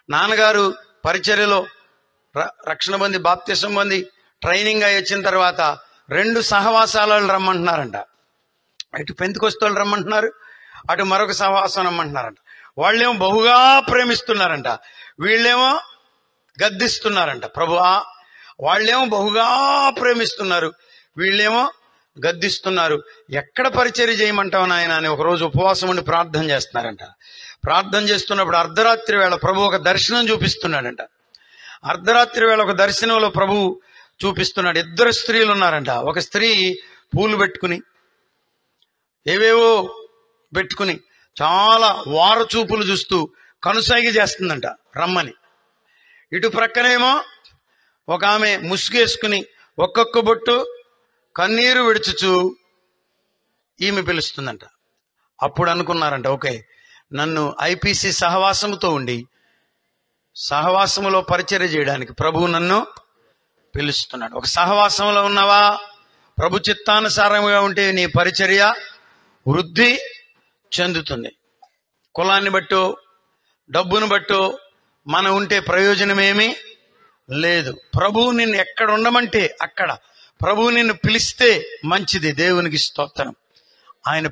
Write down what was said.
నాన్నగారు పరిచర్యలో రక్షణ పొంది బాప్తిసం పొంది ట్రైనింగ్ అయి వచ్చిన తర్వాత 2 సహవాసాలు రమ్మంటున్నారంట. ఇటు పెంతెకొస్తోళ్ళు రమ్మంటున్నారు, అటు మరొక సహవాసం రమ్మంటున్నారంట. వాళ్ళేమో బహుగా ప్రేమిస్తున్నారంట, వీళ్ళేమో గద్దిస్తున్నారంట. ప్రభువా, వాళ్ళేమో బహుగా ప్రేమిస్తున్నారు, వీళ్ళేమో గద్దిస్తున్నారు. ఎక్కడ పరిచర్య చేయమంటావు నాయన అని ఒకరోజు ఉపవాసం ఉండి ప్రార్థన చేస్తున్నారంట. ప్రార్థన చేస్తున్నప్పుడు అర్ధరాత్రి వేళ ప్రభు ఒక దర్శనం చూపిస్తున్నాడంట. అర్ధరాత్రి వేళ ఒక దర్శనంలో ప్రభు చూపిస్తున్నాడు. 2 స్త్రీలు ఉన్నారంట. ఒక స్త్రీ పూలు పెట్టుకుని ఏవేవో పెట్టుకుని చాలా వార చూపులు చూస్తూ కనుసైగ చేస్తుందంట రమ్మని. ఇటు ప్రక్కనేమో ఒక ఆమె ముసుగేసుకుని ఒక్కొక్క బొట్టు కన్నీరు విడుచుచు ఈమె పిలుస్తుందంట. అప్పుడు అనుకున్నారంట, ఓకే, నన్ను ఐపీసీ సహవాసముతో ఉండి సహవాసములో పరిచర్య చేయడానికి ప్రభువు నన్ను పిలుస్తున్నాడు. ఒక సహవాసంలో ఉన్నావా? ప్రభు చిత్తానుసారంగా ఉంటే నీ పరిచర్య వృద్ధి చెందుతుంది. కులాన్ని బట్టో డబ్బును బట్టో మనం ఉంటే ప్రయోజనమేమీ లేదు. ప్రభువు నిన్ను ఎక్కడ ఉండమంటే అక్కడ, ప్రభువు నిన్ను పిలిస్తే మంచిది. దేవునికి స్తోత్రం. ఆయన